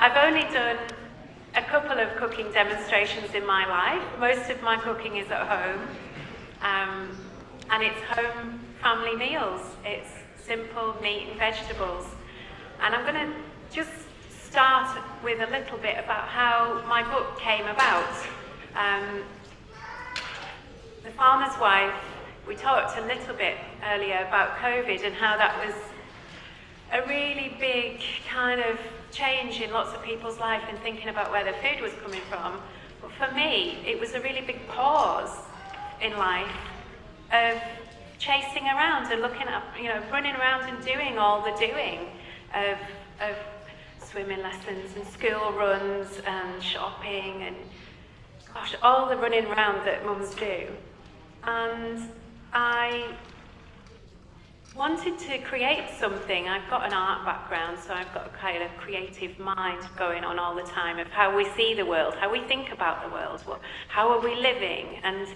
I've only done a couple of cooking demonstrations in my life. Most of my cooking is at home, and it's home family meals. It's simple meat and vegetables. And I'm going to just start with a little bit about how my book came about. The Farmer's Wife, we talked a little bit earlier about COVID and how that was a really big kind of change in lots of people's life and thinking about where their food was coming from. But for me, it was a really big pause in life of chasing around and looking at, running around and doing all the doing of swimming lessons and school runs and shopping and, gosh, all the running around that mums do. And I wanted to create something. I've got an art background, so I've got a kind of creative mind going on all the time of how we see the world, how we think about the world, how are we living. And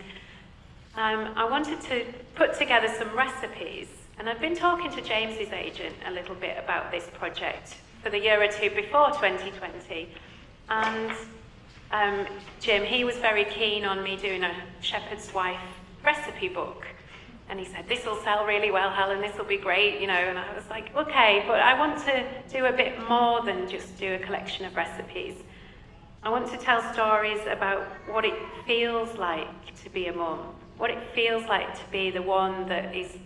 I wanted to put together some recipes. And I've been talking to James's agent a little bit about this project for the year or two before 2020. And Jim, he was very keen on me doing a shepherd's wife recipe book. And he said, this will sell really well, Helen, this will be great, And I was like, okay, but I want to do a bit more than just do a collection of recipes. I want to tell stories about what it feels like to be a mum, what it feels like to be the one that is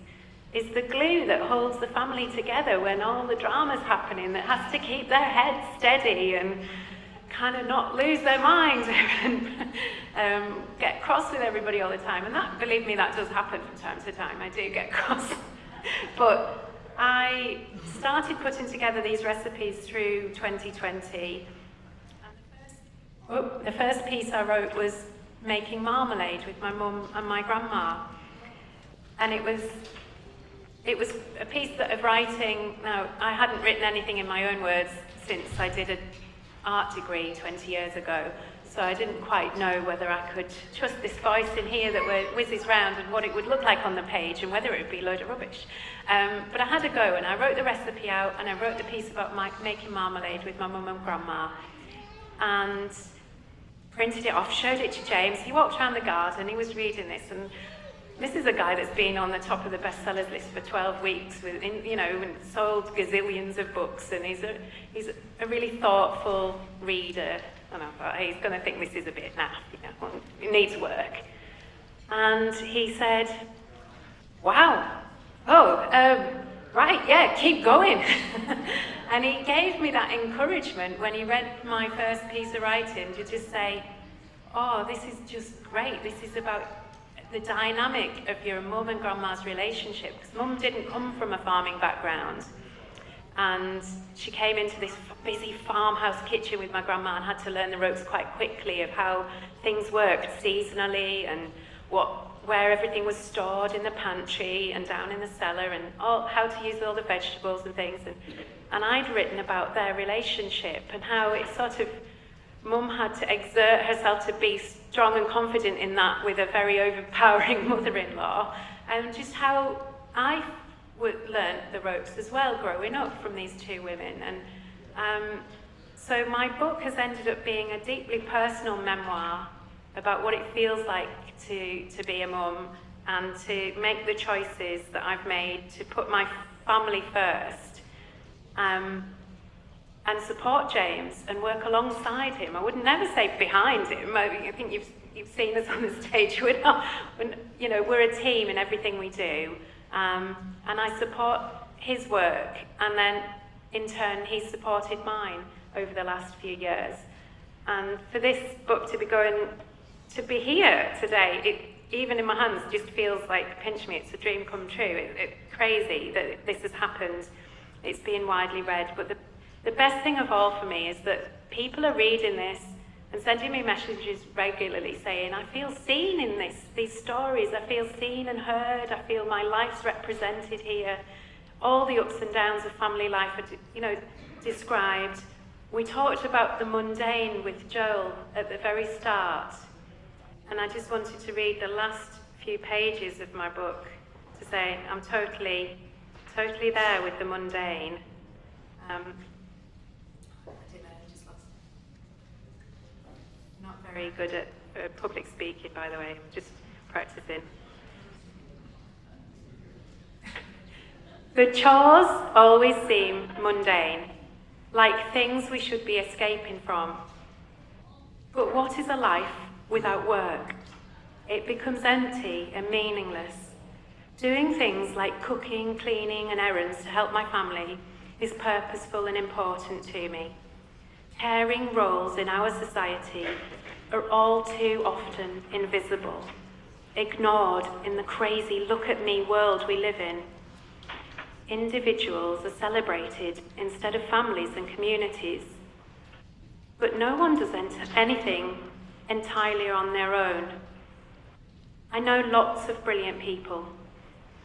the glue that holds the family together when all the drama's happening, that has to keep their head steady and kind of not lose their mind and get cross with everybody all the time. And that, believe me, that does happen from time to time. I do get cross. But I started putting together these recipes through 2020. And the first piece I wrote was making marmalade with my mum and my grandma. And it was a piece of writing. Now, I hadn't written anything in my own words since I did an art degree 20 years ago, so I didn't quite know whether I could trust this voice in here that whizzes round and what it would look like on the page and whether it would be a load of rubbish. But I had a go, and I wrote the recipe out, and I wrote the piece about making marmalade with my mum and grandma, and printed it off, showed it to James. He walked around the garden, he was reading this, and this is a guy that's been on the top of the bestsellers list for 12 weeks, and sold gazillions of books, and he's a really thoughtful reader. And I thought, hey, he's going to think this is a bit naff, it needs work. And he said, wow, right, yeah, keep going. And he gave me that encouragement when he read my first piece of writing to just say, oh, this is just great, this is about the dynamic of your mum and grandma's relationship, because mum didn't come from a farming background, and she came into this busy farmhouse kitchen with my grandma and had to learn the ropes quite quickly of how things worked seasonally and where everything was stored in the pantry and down in the cellar, and how to use all the vegetables and things. And I'd written about their relationship and how it sort of, mum had to exert herself to be strong and confident in that with a very overpowering mother-in-law, and just how I learnt the ropes as well growing up from these two women. And so my book has ended up being a deeply personal memoir about what it feels like to be a mum and to make the choices that I've made to put my family first. And support James and work alongside him. I would never say behind him. I think you've seen us on the stage. We're a team in everything we do. And I support his work, and then in turn he's supported mine over the last few years. And for this book to be here today, even in my hands, just feels like, pinch me, it's a dream come true. It's crazy that this has happened. It's being widely read, but the best thing of all for me is that people are reading this and sending me messages regularly saying, I feel seen in these stories, I feel seen and heard, I feel my life's represented here. All the ups and downs of family life are, described. We talked about the mundane with Joel at the very start, and I just wanted to read the last few pages of my book to say I'm totally there with the mundane. I don't know, I just lost very good at public speaking, by the way, just practicing. The chores always seem mundane, like things we should be escaping from. But what is a life without work? It becomes empty and meaningless. Doing things like cooking, cleaning, and errands to help my family is purposeful and important to me. Caring roles in our society are all too often invisible, ignored in the crazy look-at-me world we live in. Individuals are celebrated instead of families and communities. But no one does anything entirely on their own. I know lots of brilliant people,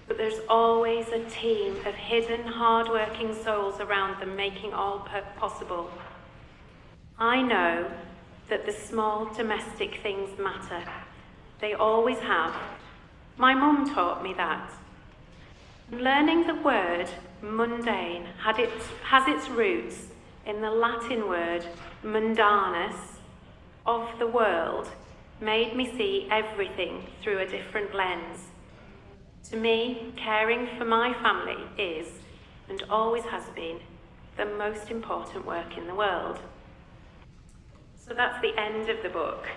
but there's always a team of hidden, hard-working souls around them making all possible. I know that the small domestic things matter. They always have. My mum taught me that. Learning the word mundane has its roots in the Latin word mundanus, of the world, made me see everything through a different lens. To me, caring for my family is, and always has been, the most important work in the world. So that's the end of the book.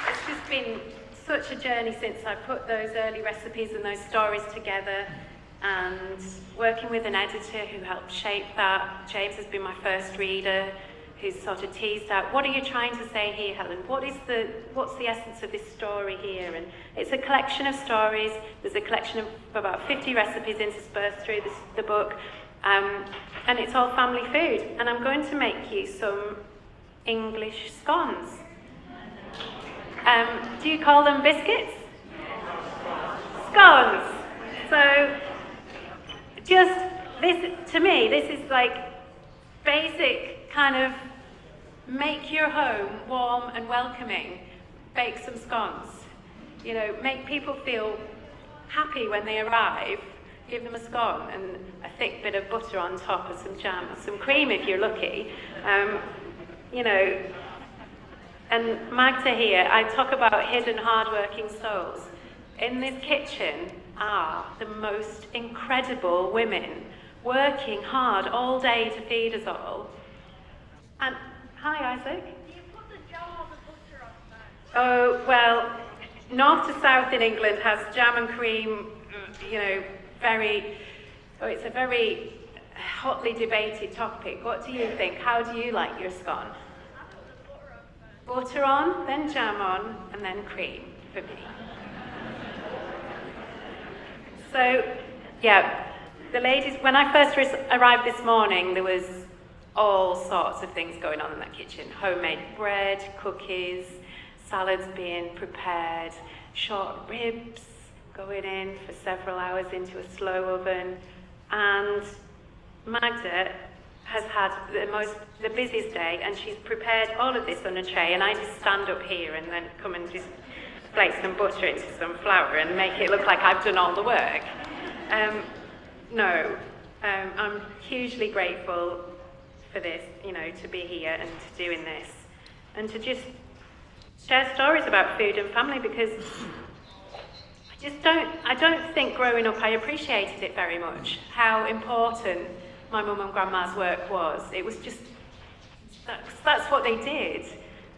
It's just been such a journey since I put those early recipes and those stories together, and working with an editor who helped shape that. James has been my first reader, who's sort of teased out, what are you trying to say here, Helen? What's the essence of this story here? And it's a collection of stories. There's a collection of about 50 recipes interspersed through the book, and it's all family food. And I'm going to make you some English scones. Do you call them biscuits? Scones. So, just this, to me, this is like basic kind of make your home warm and welcoming, bake some scones. You know, make people feel happy when they arrive, give them a scone and a thick bit of butter on top and some jam and some cream if you're lucky. You know, and Magda here, I talk about hidden hard-working souls. In this kitchen are the most incredible women working hard all day to feed us all. And hi, Isaac. Do you put the jam or the butter on first? Oh, well, north to south in England has jam and cream, you know, it's a very hotly debated topic. What do you think? How do you like your scone? I put the butter on first. Butter on, then jam on, and then cream for me. So, yeah, the ladies, when I first arrived this morning, there was all sorts of things going on in that kitchen. Homemade bread, cookies, salads being prepared, short ribs going in for several hours into a slow oven. And Magda has had the busiest day, and she's prepared all of this on a tray, and I just stand up here and then come and just flake some butter into some flour and make it look like I've done all the work. I'm hugely grateful for this, you know, to be here and to doing this, and to just share stories about food and family, because I don't think growing up I appreciated it very much, how important my mum and grandma's work was. It was just, that's what they did.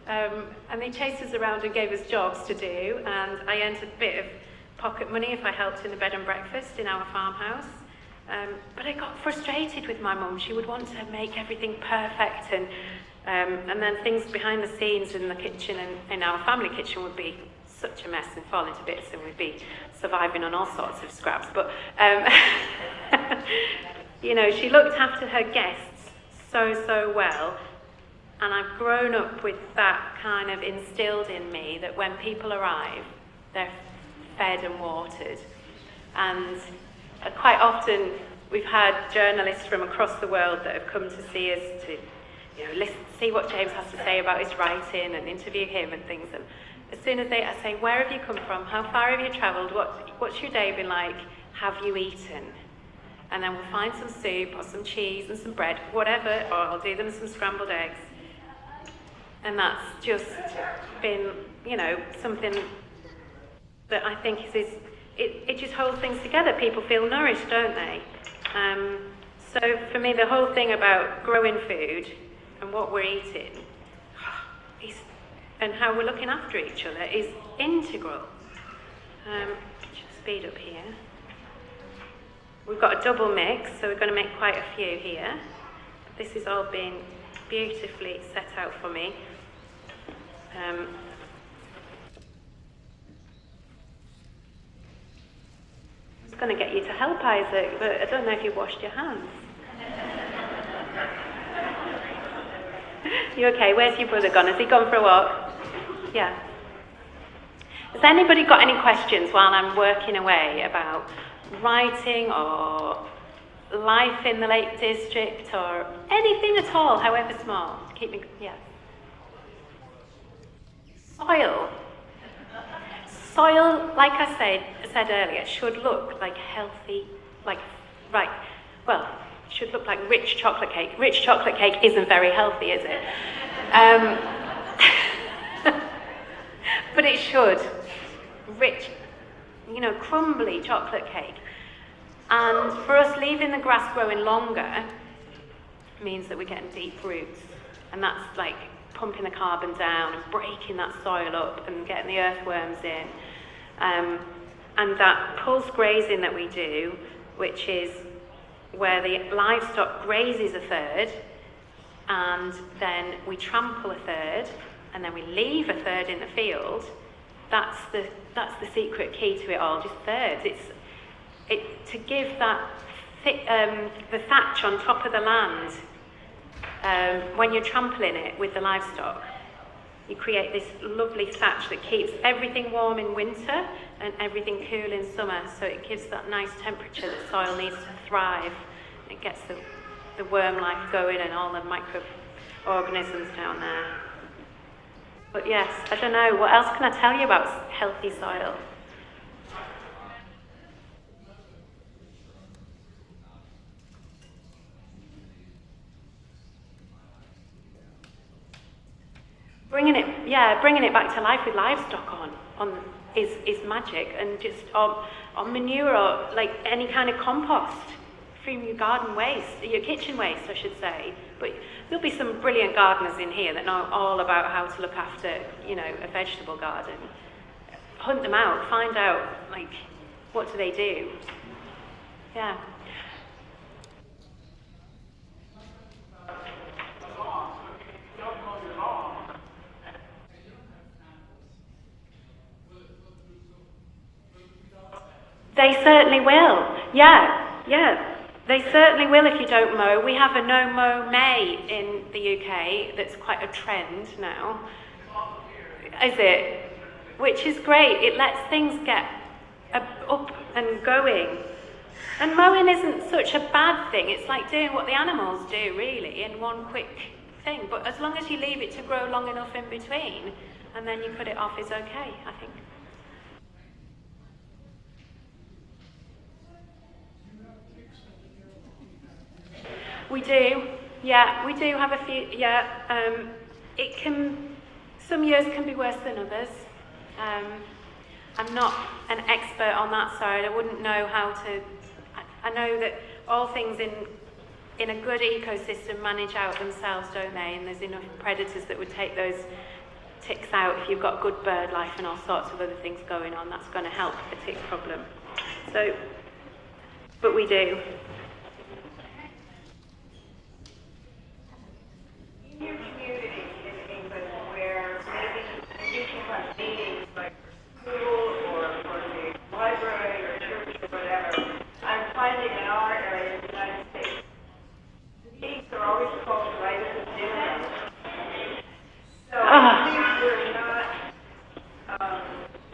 And they chased us around and gave us jobs to do, and I earned a bit of pocket money if I helped in the bed and breakfast in our farmhouse. But I got frustrated with my mum. She would want to make everything perfect, and then things behind the scenes in the kitchen and in our family kitchen would be such a mess and fall into bits, and we'd be surviving on all sorts of scraps. But, you know, she looked after her guests so well. And I've grown up with that kind of instilled in me, that when people arrive, they're fed and watered. And quite often we've had journalists from across the world that have come to see us to, you know, see what James has to say about his writing and interview him and things. And as soon as I say, where have you come from? How far have you travelled? What's your day been like? Have you eaten? and then we'll find some soup or some cheese and some bread, whatever, or I'll do them some scrambled eggs. And that's just been, something that I think it just holds things together. People feel nourished, don't they? So for me, the whole thing about growing food and what we're eating and how we're looking after each other is integral. Just speed up here. We've got a double mix, so we're going to make quite a few here. This has all been beautifully set out for me. I was going to get you to help, Isaac, but I don't know if you washed your hands. You okay? Where's your brother gone? Has he gone for a walk? Yeah. Has anybody got any questions while I'm working away about writing or life in the Lake District or anything at all, however small? Keep me, yeah. Soil, like I said earlier, should look like healthy, should look like rich chocolate cake. Rich chocolate cake isn't very healthy, is it? But it should. Rich, crumbly chocolate cake. And for us, leaving the grass growing longer means that we're getting deep roots. And that's like pumping the carbon down and breaking that soil up and getting the earthworms in. And that pulse grazing that we do, which is where the livestock grazes a third, and then we trample a third, and then we leave a third in the field. That's the secret key to it all, just thirds. To give that the thatch on top of the land, when you're trampling it with the livestock, you create this lovely thatch that keeps everything warm in winter and everything cool in summer, so it gives that nice temperature that soil needs to thrive. It gets the worm life going and all the microorganisms down there. But yes, I don't know, what else can I tell you about healthy soil? Bringing it back to life with livestock on is magic, and just on manure or like any kind of compost from your garden waste, your kitchen waste, I should say. But there'll be some brilliant gardeners in here that know all about how to look after, a vegetable garden. Hunt them out, find out, what do they do? Yeah. They certainly will. Yeah. They certainly will if you don't mow. We have a no-mow May in the UK that's quite a trend now. Is it? Which is great. It lets things get up and going. And mowing isn't such a bad thing. It's like doing what the animals do, really, in one quick thing. But as long as you leave it to grow long enough in between, and then you cut it off, is okay, I think. We do, yeah, we do have a few, yeah. Some years can be worse than others. I'm not an expert on that side. I wouldn't know how to, I know that all things in a good ecosystem manage out themselves, don't they? And there's enough predators that would take those ticks out. If you've got good bird life and all sorts of other things going on, that's going to help the tick problem. So, but we do. In your community in England where maybe you can have meetings like for school or for the library or church or whatever, I'm finding in our area in the United States, the meetings are always supposed to write at the dinner. So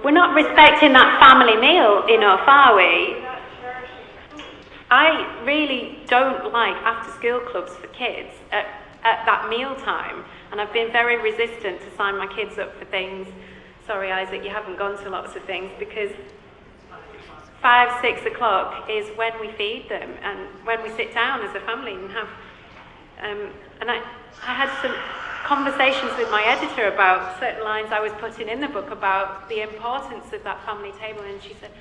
we're not respecting that family meal enough, are we? we're not cherishing food. I really don't like after-school clubs for kids at that meal time, and I've been very resistant to sign my kids up for things. Sorry, Isaac, you haven't gone to lots of things because 5, 6 o'clock is when we feed them and when we sit down as a family and have. And I had some conversations with my editor about certain lines I was putting in the book about the importance of that family table, and she said,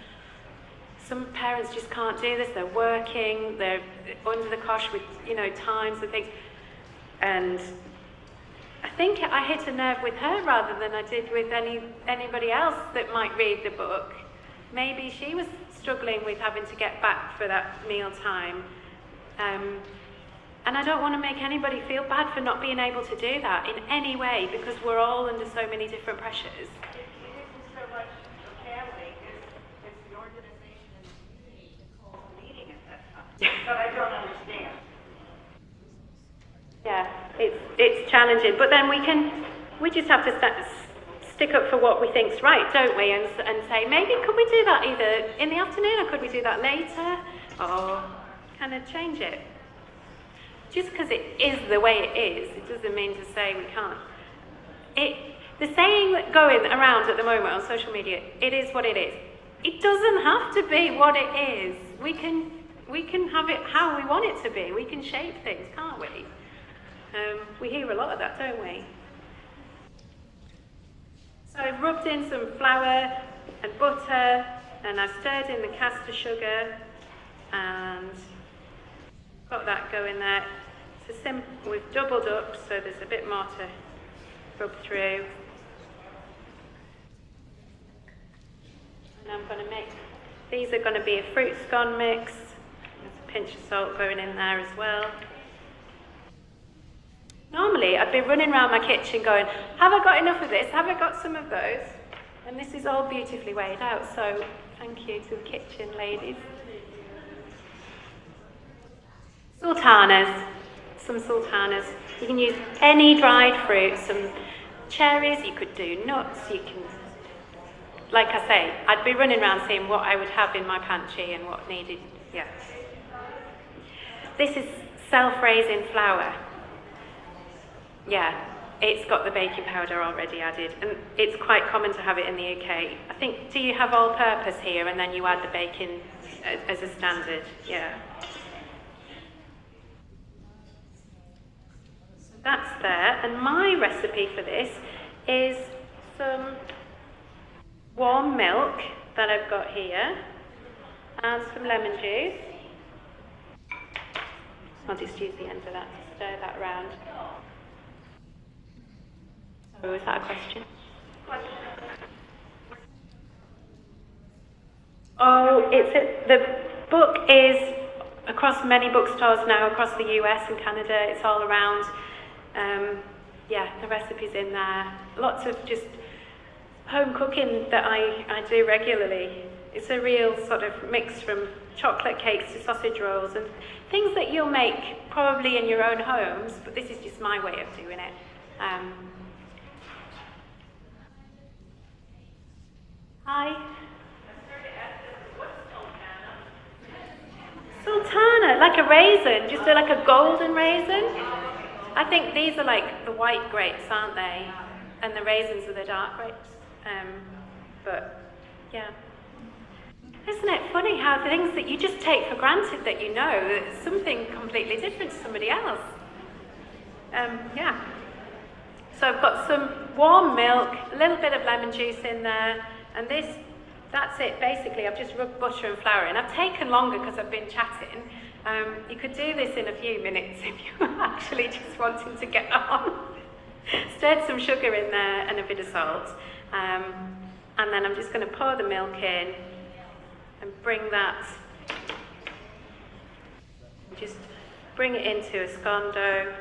some parents just can't do this, they're working, they're under the cosh with, times and things. And I think I hit a nerve with her rather than I did with anybody else that might read the book. Maybe she was struggling with having to get back for that meal time. And I don't want to make anybody feel bad for not being able to do that in any way, because we're all under so many different pressures. It isn't so much the family, it's the organization and the community that calls a meeting at that time. But I don't understand. Yeah, it's challenging, but then we just have to stick up for what we think's right, don't we? And say, maybe could we do that either in the afternoon, or could we do that later, or kind of change it. Just because it is the way it is, it doesn't mean to say we can't. The saying going around at the moment on social media, it is what it is. It doesn't have to be what it is. We can have it how we want it to be. We can shape things, can't we? We hear a lot of that, don't we? So I've rubbed in some flour and butter, and I've stirred in the caster sugar, and got that going there. We've doubled up, so there's a bit more to rub through. And I'm going to these are going to be a fruit scone mix. There's a pinch of salt going in there as well. Normally, I'd be running around my kitchen going, have I got enough of this? Have I got some of those? And this is all beautifully weighed out, so thank you to the kitchen ladies. Sultanas, some sultanas. You can use any dried fruit, some cherries, you could do nuts, you can, like I say, I'd be running around seeing what I would have in my pantry and what needed, yeah. This is self-raising flour. Yeah, it's got the baking powder already added, and it's quite common to have it in the UK. I think, do you have all-purpose here, and then you add the baking as a standard? Yeah. That's there, and my recipe for this is some warm milk that I've got here and some lemon juice. I'll just use the end of that to stir that around. So was that a question? Oh, the book is across many bookstores now, across the US and Canada. It's all around. The recipe's in there. Lots of just home cooking that I do regularly. It's a real sort of mix from chocolate cakes to sausage rolls and things that you'll make probably in your own homes, but this is just my way of doing it. Hi. Sultana, like a raisin, just like a golden raisin. I think these are like the white grapes, aren't they? And the raisins are the dark grapes. But yeah. Isn't it funny how the things that you just take for granted that you know, it's something completely different to somebody else. So I've got some warm milk, a little bit of lemon juice in there, and that's it basically. I've just rubbed butter and flour in. I've taken longer because I've been chatting. You could do this in a few minutes if you were actually just wanting to get on. Stirred some sugar in there and a bit of salt. And then I'm just going to pour the milk in and bring it into a scone dough.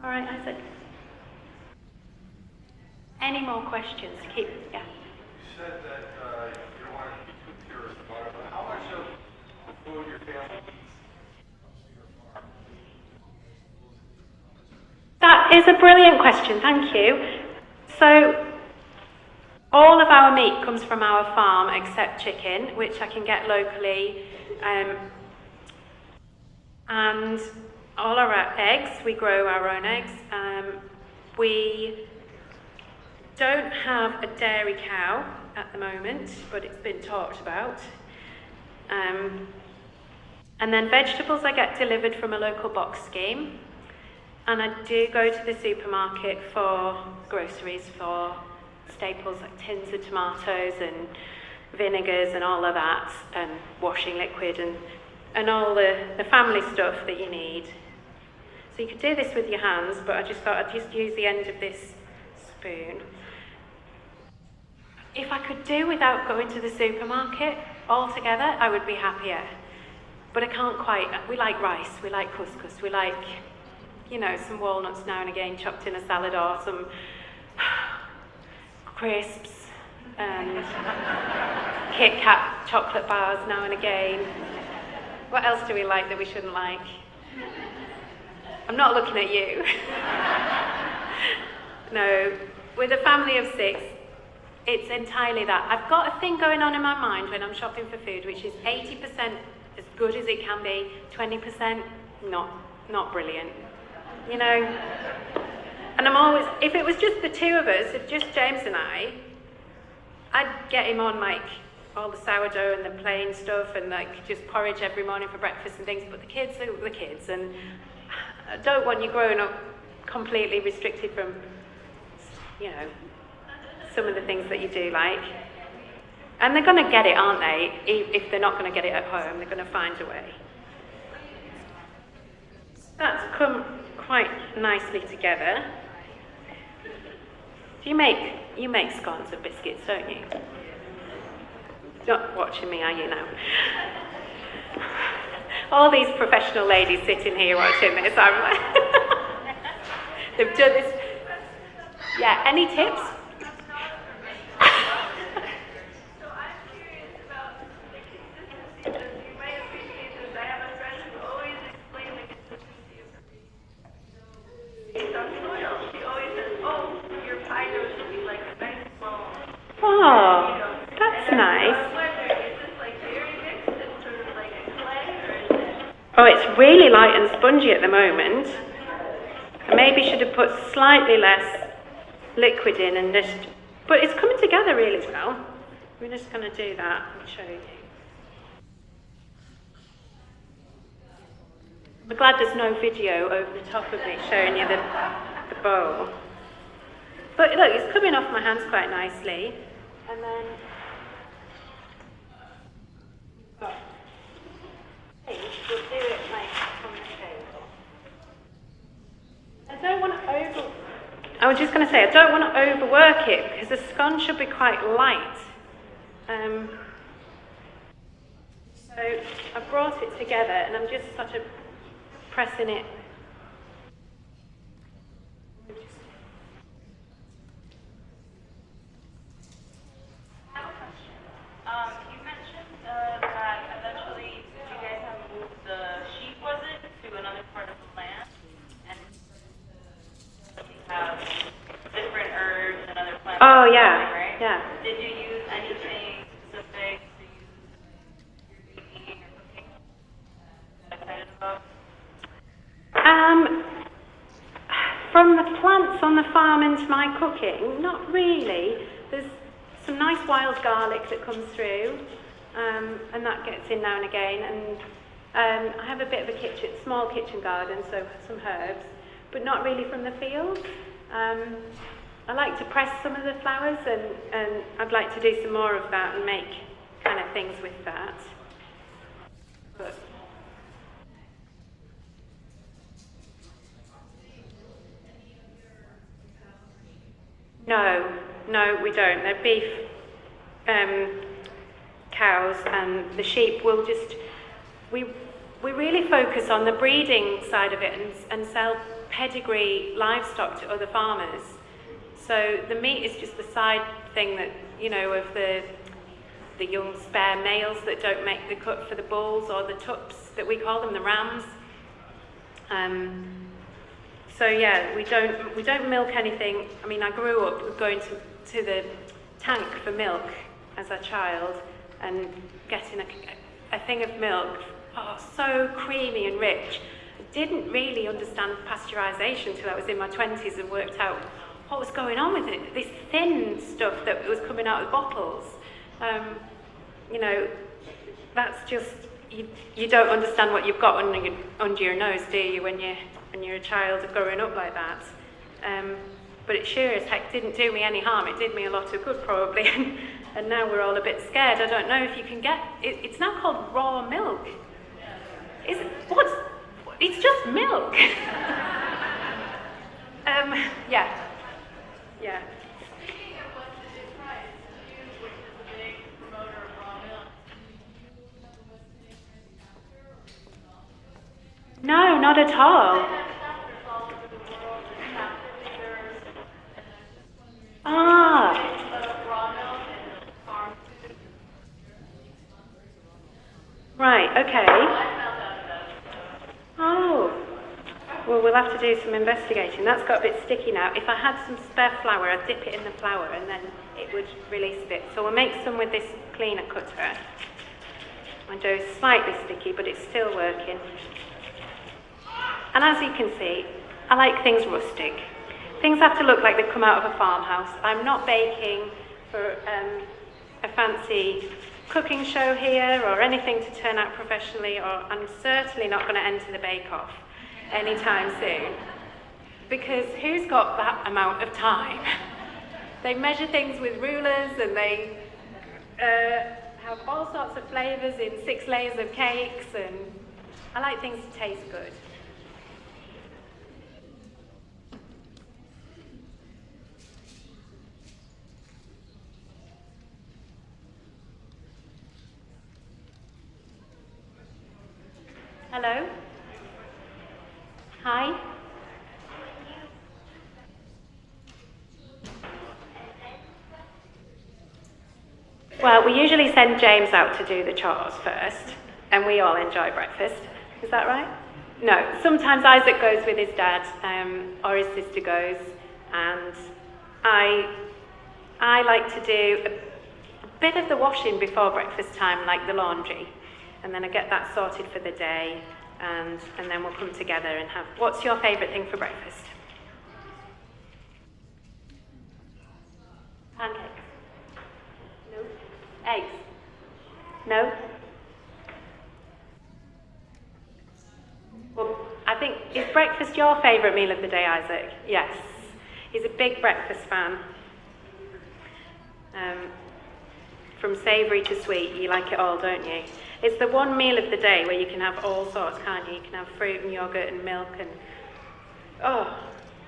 All right, Isaac. Any more questions? Yeah. You said that you don't want to be too purist about it, but how much of the food your family eats comes from your farm? That is a brilliant question, thank you. So, all of our meat comes from our farm except chicken, which I can get locally. And all our eggs, we grow our own eggs. We don't have a dairy cow at the moment, but it's been talked about. And then vegetables I get delivered from a local box scheme. And I do go to the supermarket for groceries, for staples like tins of tomatoes and vinegars and all of that, and washing liquid and all the family stuff that you need. So you could do this with your hands, but I just thought I'd just use the end of this spoon. If I could do without going to the supermarket altogether, I would be happier. But I can't quite. We like rice, we like couscous, we like, some walnuts now and again chopped in a salad, or some crisps and Kit Kat chocolate bars now and again. What else do we like that we shouldn't like? I'm not looking at you. No, with a family of 6, it's entirely that. I've got a thing going on in my mind when I'm shopping for food, which is 80% as good as it can be, 20% not brilliant. And I'm always, if it was just the 2 of us, if just James and I'd get him on like all the sourdough and the plain stuff and like just porridge every morning for breakfast and things, but the kids are the kids, and I don't want you growing up completely restricted from, some of the things that you do like. And they're going to get it, aren't they? If they're not going to get it at home, they're going to find a way. That's come quite nicely together. You make scones and biscuits, don't you? You're not watching me, are you now? All these professional ladies sitting here watching this, I'm like, they've done this. Yeah, any tips? So I'm curious about the consistency, because you might appreciate this. I have a friend who always explains the consistency of her meat. Based on soil, she always says, your pie dough should be like a nice small. Oh, that's nice. I'm wondering, is this like dairy mixed and sort of like a clay, or is it? Oh, it's really light and spongy at the moment. I maybe should have put slightly less liquid in and but it's coming together really well. We're just going to do that and show you. I'm glad there's no video over the top of me showing you the bowl. But look, it's coming off my hands quite nicely. And then we'll do it like on the table. I don't want to I was just going to say, I don't want to overwork it because the scone should be quite light. So I brought it together and I'm just sort of pressing it. I have a question. You mentioned that eventually you guys have moved the sheep, was it, to another part of the land? And you have different herbs and other plants. Oh, yeah, growing, right? yeah. Did you use anything specific to use your baking or cooking? Excited about? From the plants on the farm into my cooking, not really. There's some nice wild garlic that comes through, and that gets in now and again. And I have a bit of a small kitchen garden, so some herbs, but not really from the field. I like to press some of the flowers, and I'd like to do some more of that and make kind of things with that. But No, we don't. They're beef cows, and the sheep will just, we really focus on the breeding side of it and sell pedigree livestock to other farmers. So the meat is just the side thing that, of the young spare males that don't make the cut for the bulls, or the tups that we call them, the rams. So yeah, we don't milk anything. I mean, I grew up going to the tank for milk as a child and getting a thing of milk, so creamy and rich. I didn't really understand pasteurisation until I was in my 20s and worked out what was going on with it? This thin stuff that was coming out of the bottles. You know, that's just, you don't understand what you've got under your nose, do you, when you're a child growing up like that. But it sure as heck didn't do me any harm. It did me a lot of good, probably. And now we're all a bit scared. I don't know if you can get it's now called raw milk. It's just milk. Yeah. Speaking of what's the new price, you, which is a big promoter of raw milk, No, not at all. they have chapters all over the world, and chapter leaders, and Ah, raw milk and farm food. right, okay. I found out about it. Oh. Well, we'll have to do some investigating. That's got a bit sticky now. If I had some spare flour, I'd dip it in the flour and then it would release a bit. So we'll make some with this cleaner cutter. My dough is slightly sticky, but it's still working. And as you can see, I like things rustic. Things have to look like they've come out of a farmhouse. I'm not baking for a fancy cooking show here or anything to turn out professionally, or I'm certainly not going to enter the bake-off anytime soon. Because who's got that amount of time? They measure things with rulers and they have all sorts of flavours in 6 layers of cakes, and I like things to taste good. Hello? Hi? Well, we usually send James out to do the chores first, and we all enjoy breakfast. Is that right? No, sometimes Isaac goes with his dad, or his sister goes, and I like to do a bit of the washing before breakfast time, like the laundry, and then I get that sorted for the day, and then we'll come together and have... What's your favourite thing for breakfast? Pancakes? No. Eggs? No? Well, I think, is breakfast your favourite meal of the day, Isaac? Yes. He's a big breakfast fan. From savoury to sweet, you like it all, don't you? It's the one meal of the day where you can have all sorts, can't you? You can have fruit and yoghurt and milk and... Oh,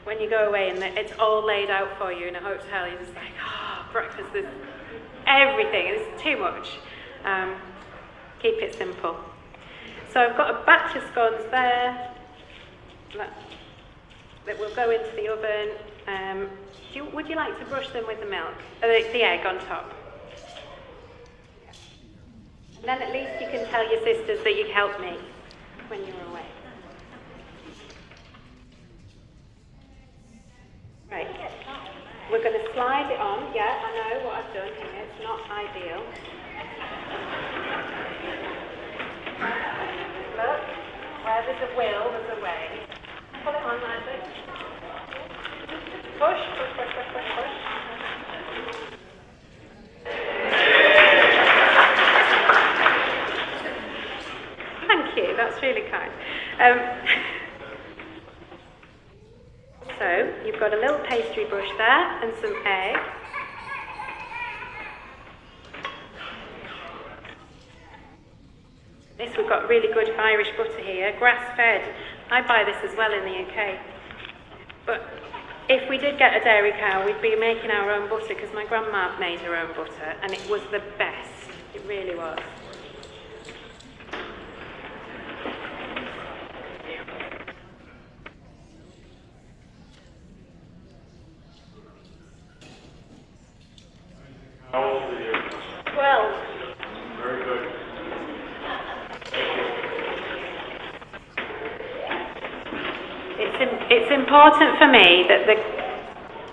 when you go away and it's all laid out for you in a hotel, you're just like, breakfast is everything. It's too much. Keep it simple. So I've got a batch of scones there that will go into the oven. Would you like to brush them with the milk? The egg on top? And then at least you can tell your sisters that you helped me when you were away. Right. We're going to slide it on. Yeah, I know what I've done here. It's not ideal. Look, where there's a will, there's a way. Pull it on, Isaac. Push, push, push, push, push, push. Thank you, that's really kind. So, you've got a little pastry brush there and some egg. This, we've got really good Irish butter here, grass-fed. I buy this as well in the UK. But if we did get a dairy cow, we'd be making our own butter, because my grandma made her own butter, and it was the best. It really was. How old are you? 12. Very good. It's important for me that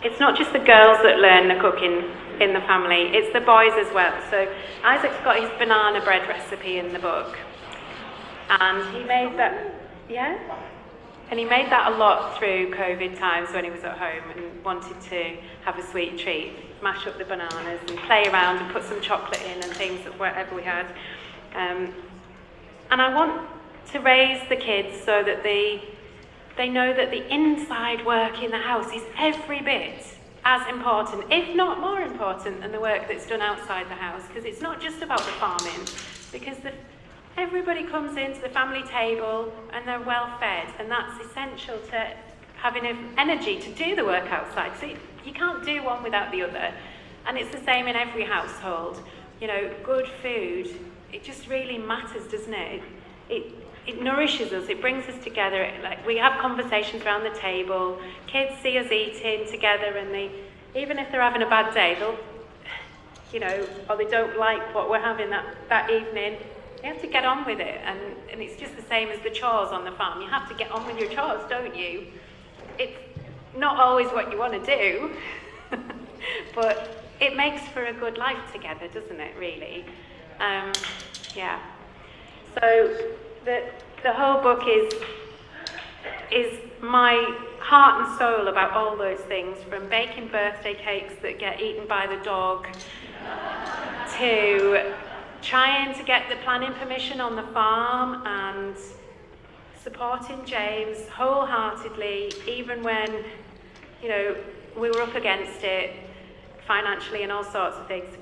it's not just the girls that learn the cooking in the family, it's the boys as well. So Isaac's got his banana bread recipe in the book. And he made that, yeah? And he made that a lot through COVID times when he was at home and wanted to have a sweet treat, mash up the bananas and play around and put some chocolate in and things, whatever we had. And I want to raise the kids so that they know that the inside work in the house is every bit as important, if not more important, than the work that's done outside the house, because it's not just about the farming, because everybody comes into the family table and they're well fed, and that's essential to having energy to do the work outside. So you can't do one without the other, and it's the same in every household. You know, good food, it just really matters, doesn't it? It nourishes us, it brings us together. Like, we have conversations around the table, kids see us eating together, and even if they're having a bad day, they'll, you know, or they don't like what we're having that evening, you have to get on with it. And it's just the same as the chores on the farm. You have to get on with your chores, don't you? It's not always what you want to do, but it makes for a good life together, doesn't it, really? Yeah. So the whole book is my heart and soul about all those things, from baking birthday cakes that get eaten by the dog to trying to get the planning permission on the farm and supporting James wholeheartedly, even when, you know, we were up against it financially and all sorts of things.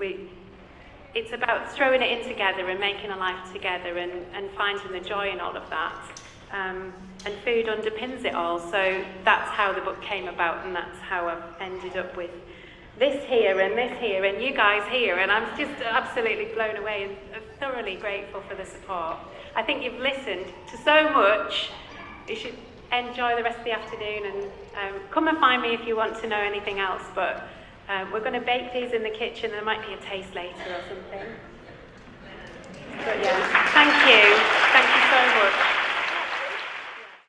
It's about throwing it in together and making a life together and finding the joy in all of that. And food underpins it all. So that's how the book came about, and that's how I've ended up with this here and you guys here. And I'm just absolutely blown away and thoroughly grateful for the support. I think you've listened to so much. You should enjoy the rest of the afternoon, and come and find me if you want to know anything else. But we're going to bake these in the kitchen. There might be a taste later or something.